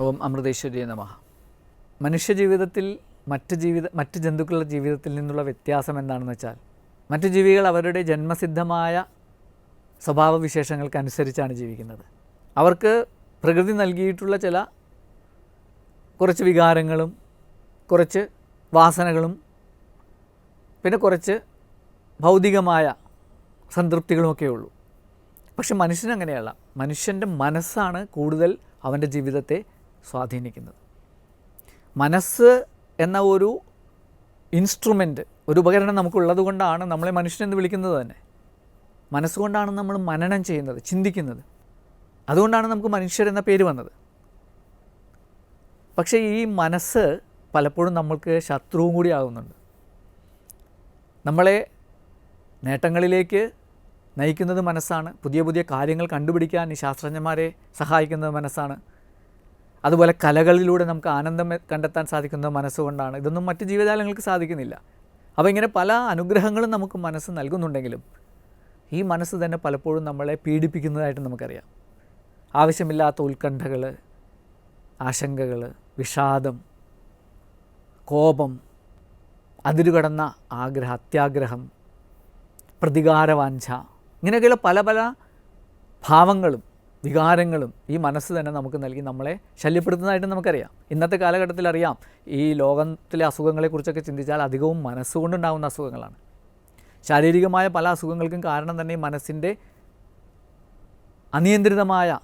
ഓം അമൃതേശ്വരിയെ നമഃ. മനുഷ്യജീവിതത്തിൽ മറ്റ് ജന്തുക്കളുടെ ജീവിതത്തിൽ നിന്നുള്ള വ്യത്യാസം എന്താണെന്ന് വെച്ചാൽ, മറ്റു ജീവികൾ അവരുടെ ജന്മസിദ്ധമായ സ്വഭാവവിശേഷങ്ങൾക്കനുസരിച്ചാണ് ജീവിക്കുന്നത്. അവർക്ക് പ്രകൃതി നൽകിയിട്ടുള്ള കുറച്ച് വികാരങ്ങളും കുറച്ച് വാസനകളും പിന്നെ കുറച്ച് ഭൗതികമായ സംതൃപ്തികളുമൊക്കെ ഉള്ളൂ. പക്ഷെ മനുഷ്യനങ്ങനെയല്ല. മനുഷ്യൻ്റെ മനസ്സാണ് കൂടുതൽ അവൻ്റെ ജീവിതത്തെ സ്വാധീനിക്കുന്നത്. മനസ്സ് എന്ന ഒരു ഇൻസ്ട്രുമെൻ്റ്, ഒരു ഉപകരണം നമുക്കുള്ളത് കൊണ്ടാണ് നമ്മളെ മനുഷ്യനെന്ന് വിളിക്കുന്നത് തന്നെ. മനസ്സുകൊണ്ടാണ് നമ്മൾ മനനം ചെയ്യുന്നത്, ചിന്തിക്കുന്നത്. അതുകൊണ്ടാണ് നമുക്ക് മനുഷ്യരെന്ന പേര് വന്നത്. പക്ഷേ ഈ മനസ്സ് പലപ്പോഴും നമ്മൾക്ക് ശത്രുവും കൂടി ആകുന്നുണ്ട്. നമ്മളെ നേട്ടങ്ങളിലേക്ക് നയിക്കുന്നത് മനസ്സാണ്. പുതിയ പുതിയ കാര്യങ്ങൾ കണ്ടുപിടിക്കാൻ ഈ ശാസ്ത്രജ്ഞന്മാരെ സഹായിക്കുന്നത് മനസ്സാണ്. അതുപോലെ കലകളിലൂടെ നമുക്ക് ആനന്ദം കണ്ടെത്താൻ സാധിക്കുന്നത് മനസ്സുകൊണ്ടാണ്. ഇതൊന്നും മറ്റ് ജീവജാലങ്ങൾക്ക് സാധിക്കുന്നില്ല. അപ്പോൾ ഇങ്ങനെ പല അനുഗ്രഹങ്ങളും നമുക്ക് മനസ്സ് നൽകുന്നുണ്ടെങ്കിലും ഈ മനസ്സ് തന്നെ പലപ്പോഴും നമ്മളെ പീഡിപ്പിക്കുന്നതായിട്ട് നമുക്കറിയാം. ആവശ്യമില്ലാത്ത ഉത്കണ്ഠകൾ, ആശങ്കകൾ, വിഷാദം, കോപം, അതിരുകടന്ന ആഗ്രഹം, അത്യാഗ്രഹം, പ്രതികാരവാഞ്ച, ഇങ്ങനെയൊക്കെയുള്ള പല പല ഭാവങ്ങളും വികാരങ്ങളും ഈ മനസ്സ് തന്നെ നമുക്ക് നൽകി നമ്മളെ ശല്യപ്പെടുത്തുന്നതായിട്ട് നമുക്കറിയാം. ഇന്നത്തെ കാലഘട്ടത്തിൽ അറിയാം, ഈ ലോകത്തിലെ അസുഖങ്ങളെക്കുറിച്ചൊക്കെ ചിന്തിച്ചാൽ അധികവും മനസ്സുകൊണ്ടുണ്ടാകുന്ന അസുഖങ്ങളാണ്. ശാരീരികമായ പല അസുഖങ്ങൾക്കും കാരണം തന്നെ ഈ മനസ്സിൻ്റെ അനിയന്ത്രിതമായ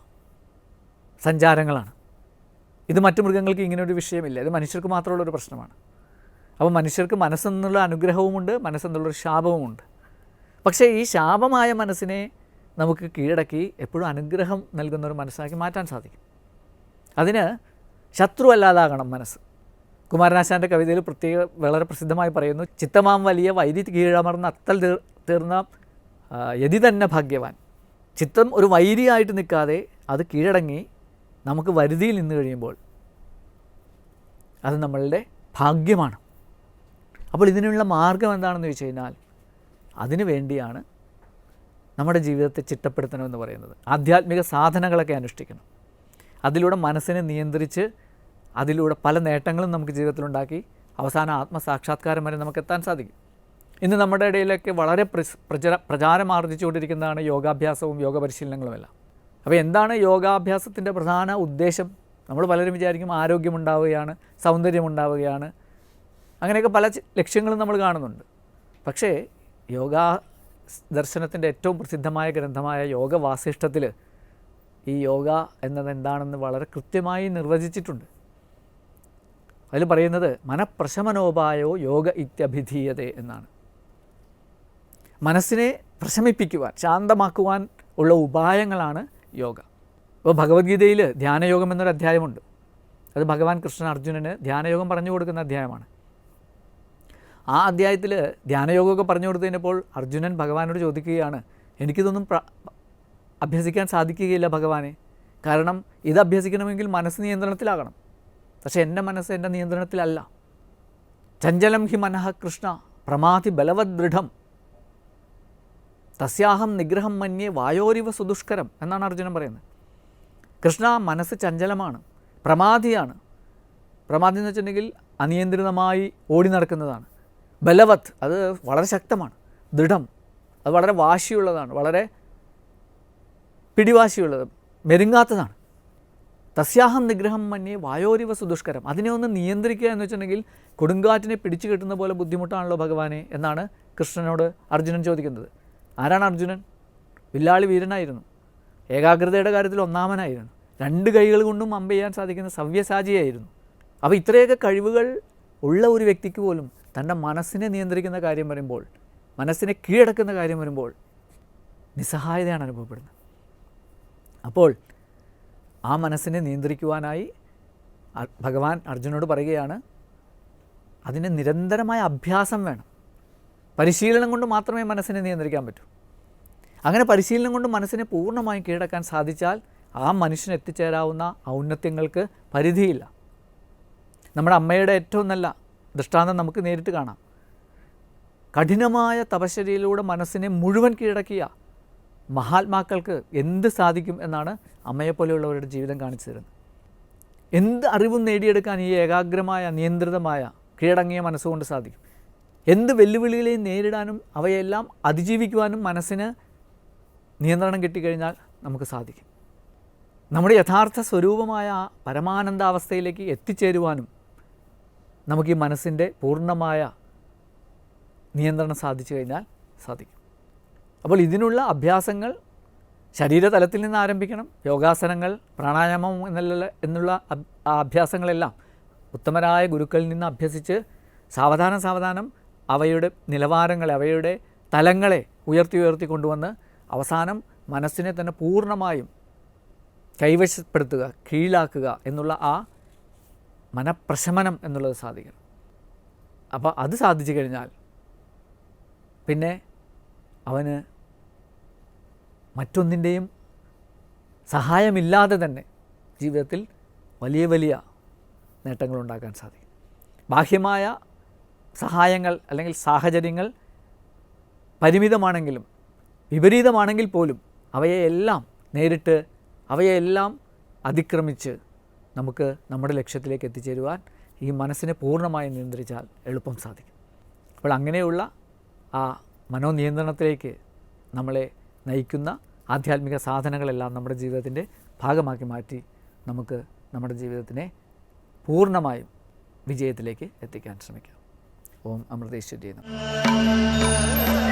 സഞ്ചാരങ്ങളാണ്. ഇത് മറ്റു മൃഗങ്ങൾക്ക് ഇങ്ങനെയൊരു വിഷയമില്ല. ഇത് മനുഷ്യർക്ക് മാത്രമുള്ളൊരു പ്രശ്നമാണ്. അപ്പോൾ മനുഷ്യർക്ക് മനസ്സെന്നുള്ള അനുഗ്രഹവുമുണ്ട്, മനസ്സെന്നുള്ളൊരു ശാപവുമുണ്ട്. പക്ഷേ ഈ ശാപമായ മനസ്സിനെ നമുക്ക് കീഴടക്കി എപ്പോഴും അനുഗ്രഹം നൽകുന്നൊരു മനസ്സാക്കി മാറ്റാൻ സാധിക്കും. അതിന് ശത്രു അല്ലാതാകണം മനസ്സ്. കുമാരനാശാൻ്റെ കവിതയിൽ വളരെ പ്രസിദ്ധമായി പറയുന്നു, ചിത്തമാം വലിയ വൈരി കീഴമർന്ന് അത്തൽ തീർന്ന യതി തന്നെ ഭാഗ്യവാൻ. ചിത്തം ഒരു വൈരിയായിട്ട് നിൽക്കാതെ അത് കീഴടങ്ങി നമുക്ക് വരുതിയിൽ നിന്ന് കഴിയുമ്പോൾ അത് നമ്മളുടെ ഭാഗ്യമാണ്. അപ്പോൾ ഇതിനുള്ള മാർഗം എന്താണെന്ന് ചോദിച്ചു കഴിഞ്ഞാൽ, അതിനു വേണ്ടിയാണ് നമ്മുടെ ജീവിതത്തെ ചിട്ടപ്പെടുത്തണമെന്ന് പറയുന്നത്. ആധ്യാത്മിക സാധനങ്ങളൊക്കെ അനുഷ്ഠിക്കണം. അതിലൂടെ മനസ്സിനെ നിയന്ത്രിച്ച് അതിലൂടെ പല നേട്ടങ്ങളും നമുക്ക് ജീവിതത്തിലുണ്ടാക്കി അവസാന ആത്മസാക്ഷാത്കാരം വരെ നമുക്ക് എത്താൻ സാധിക്കും. ഇന്ന് നമ്മുടെ ഇടയിലൊക്കെ വളരെ പ്രചാരമാർജിച്ചുകൊണ്ടിരിക്കുന്നതാണ് യോഗാഭ്യാസവും യോഗ പരിശീലനങ്ങളുമെല്ലാം. അപ്പോൾ എന്താണ് യോഗാഭ്യാസത്തിൻ്റെ പ്രധാന ഉദ്ദേശം? നമ്മൾ പലരും വിചാരിക്കും ആരോഗ്യമുണ്ടാവുകയാണ്, സൗന്ദര്യമുണ്ടാവുകയാണ്, അങ്ങനെയൊക്കെ പല ലക്ഷ്യങ്ങളും നമ്മൾ കാണുന്നുണ്ട്. പക്ഷേ യോഗാ ദർശനത്തിൻ്റെ ഏറ്റവും പ്രസിദ്ധമായ ഗ്രന്ഥമായ യോഗ വാസിഷ്ഠത്തിൽ ഈ യോഗ എന്നത് എന്താണെന്ന് വളരെ കൃത്യമായി നിർവചിച്ചിട്ടുണ്ട്. അതിൽ പറയുന്നത് മനഃപ്രശമനോപായോ യോഗ ഇത്യഭിധീയതേ എന്നാണ്. മനസ്സിനെ പ്രശമിപ്പിക്കുവാൻ, ശാന്തമാക്കുവാൻ ഉള്ള ഉപായങ്ങളാണ് യോഗ. ഇപ്പോൾ ഭഗവത്ഗീതയിൽ ധ്യാനയോഗം എന്നൊരു അധ്യായമുണ്ട്. അത് ഭഗവാൻ കൃഷ്ണൻ അർജുനന് ധ്യാനയോഗം പറഞ്ഞു കൊടുക്കുന്ന അധ്യായമാണ്. ആ അധ്യായത്തിൽ ധ്യാനയോഗമൊക്കെ പറഞ്ഞു കൊടുത്തതിനപ്പോൾ അർജുനൻ ഭഗവാനോട് ചോദിക്കുകയാണ്, എനിക്കിതൊന്നും അഭ്യസിക്കാൻ സാധിക്കുകയില്ല ഭഗവാനെ. കാരണം ഇത് അഭ്യസിക്കണമെങ്കിൽ മനസ്സ് നിയന്ത്രണത്തിലാകണം. പക്ഷേ എൻ്റെ മനസ്സ് എൻ്റെ നിയന്ത്രണത്തിലല്ല. ചഞ്ചലം ഹി മനഃ കൃഷ്ണ പ്രമാധി ബലവദ് ദൃഢം തസ്യാഹം നിഗ്രഹം മന്യേ വായോരിവ സുദുഷ്കരം എന്നാണ് അർജുനൻ പറയുന്നത്. കൃഷ്ണ, മനസ്സ് ചഞ്ചലമാണ്, പ്രമാധിയാണ്. പ്രമാധി എന്ന് വെച്ചിട്ടുണ്ടെങ്കിൽ അനിയന്ത്രിതമായി ഓടി നടക്കുന്നതാണ്. ബലവത്, അത് വളരെ ശക്തമാണ്. ദൃഢം, അത് വളരെ വാശിയുള്ളതാണ്, വളരെ പിടിവാശിയുള്ളത്, മെരുങ്ങാത്തതാണ്. തസ്യാഹം നിഗ്രഹം മന്യേ വായോരിവ സുദുഷ്കരം. അതിനെ ഒന്ന് നിയന്ത്രിക്കുക എന്ന് വെച്ചിട്ടുണ്ടെങ്കിൽ കൊടുങ്കാറ്റിനെ പിടിച്ചു കെട്ടുന്ന പോലെ ബുദ്ധിമുട്ടാണല്ലോ ഭഗവാനെ എന്നാണ് കൃഷ്ണനോട് അർജുനൻ ചോദിക്കുന്നത്. ആരാണ് അർജുനൻ? വില്ലാളി വീരനായിരുന്നു, ഏകാഗ്രതയുടെ കാര്യത്തിൽ ഒന്നാമനായിരുന്നു, 2 കൈകൾ കൊണ്ടും അമ്പ ചെയ്യാൻ സാധിക്കുന്ന സവ്യസാചിയായിരുന്നു. അപ്പോൾ ഇത്രയൊക്കെ കഴിവുകൾ ഉള്ള ഒരു വ്യക്തിക്ക് പോലും തൻ്റെ മനസ്സിനെ നിയന്ത്രിക്കുന്ന കാര്യം വരുമ്പോൾ, മനസ്സിനെ കീഴടക്കുന്ന കാര്യം വരുമ്പോൾ നിസ്സഹായതയാണ് അനുഭവപ്പെടുന്നത്. അപ്പോൾ ആ മനസ്സിനെ നിയന്ത്രിക്കുവാനായി ഭഗവാൻ അർജുനോട് പറയുകയാണ്, അതിന് നിരന്തരമായ അഭ്യാസം വേണം. പരിശീലനം കൊണ്ട് മാത്രമേ മനസ്സിനെ നിയന്ത്രിക്കാൻ പറ്റൂ. അങ്ങനെ പരിശീലനം കൊണ്ട് മനസ്സിനെ പൂർണ്ണമായും കീഴടക്കാൻ സാധിച്ചാൽ ആ മനുഷ്യന് എത്തിച്ചേരാവുന്ന ഔന്നത്യങ്ങൾക്ക് പരിധിയില്ല. നമ്മുടെ അമ്മയുടെ ഏറ്റവും നല്ല ദൃഷ്ടാന്തം നമുക്ക് നേരിട്ട് കാണാം. കഠിനമായ തപശ്ചര്യയിലൂടെ മനസ്സിനെ മുഴുവൻ കീഴടക്കിയ മഹാത്മാക്കൾക്ക് എന്ത് സാധിക്കും എന്നാണ് അമ്മയെപ്പോലെയുള്ളവരുടെ ജീവിതം കാണിച്ചു തരുന്നത്. എന്ത് അറിവും നേടിയെടുക്കാൻ ഈ ഏകാഗ്രമായ, നിയന്ത്രിതമായ, കീഴടങ്ങിയ മനസ്സുകൊണ്ട് സാധിക്കും. എന്ത് വെല്ലുവിളികളെയും നേരിടാനും അവയെല്ലാം അതിജീവിക്കുവാനും മനസ്സിന് നിയന്ത്രണം കിട്ടിക്കഴിഞ്ഞാൽ നമുക്ക് സാധിക്കും. നമ്മുടെ യഥാർത്ഥ സ്വരൂപമായ ആ പരമാനന്ദാവസ്ഥയിലേക്ക് എത്തിച്ചേരുവാനും നമുക്ക് ഈ മനസ്സിൻ്റെ പൂർണ്ണമായ നിയന്ത്രണം സാധിച്ചു കഴിഞ്ഞാൽ സാധിക്കും. അപ്പോൾ ഇതിനുള്ള അഭ്യാസങ്ങൾ ശരീരതലത്തിൽ നിന്ന് ആരംഭിക്കണം. യോഗാസനങ്ങൾ, പ്രാണായാമം എന്നുള്ള അഭ്യാസങ്ങളെല്ലാം ഉത്തമരായ ഗുരുക്കളിൽ നിന്ന് അഭ്യസിച്ച് സാവധാനം അവയുടെ നിലവാരങ്ങളെ, അവയുടെ തലങ്ങളെ ഉയർത്തി കൊണ്ടുവന്ന് അവസാനം മനസ്സിനെ തന്നെ പൂർണ്ണമായും കൈവശപ്പെടുത്തുക, കീഴിലാക്കുക എന്നുള്ള ആ മനഃപ്രശമനം എന്നുള്ളത് സാധിക്കണം. അപ്പോൾ അത് സാധിച്ചു കഴിഞ്ഞാൽ പിന്നെ അവന് മറ്റൊന്നിൻ്റെയും സഹായമില്ലാതെ തന്നെ ജീവിതത്തിൽ വലിയ വലിയ നേട്ടങ്ങളുണ്ടാക്കാൻ സാധിക്കും. ബാഹ്യമായ സഹായങ്ങൾ അല്ലെങ്കിൽ സാഹചര്യങ്ങൾ പരിമിതമാണെങ്കിലും വിപരീതമാണെങ്കിൽ പോലും അവയെല്ലാം നേരിട്ട്, അവയെല്ലാം അതിക്രമിച്ച് നമുക്ക് നമ്മുടെ ലക്ഷ്യത്തിലേക്ക് എത്തിച്ചേരുവാൻ ഈ മനസ്സിനെ പൂർണ്ണമായി നിയന്ത്രിച്ചാൽ എളുപ്പം സാധിക്കും. അപ്പോൾ അങ്ങനെയുള്ള ആ മനോനിയന്ത്രണത്തിലേക്ക് നമ്മളെ നയിക്കുന്ന ആധ്യാത്മിക സാധനങ്ങളെല്ലാം നമ്മുടെ ജീവിതത്തിൻ്റെ ഭാഗമാക്കി മാറ്റി നമുക്ക് നമ്മുടെ ജീവിതത്തിനെ പൂർണ്ണമായും വിജയത്തിലേക്ക് എത്തിക്കാൻ ശ്രമിക്കാം. ഓം അമൃതേശ്വരി നമഃ.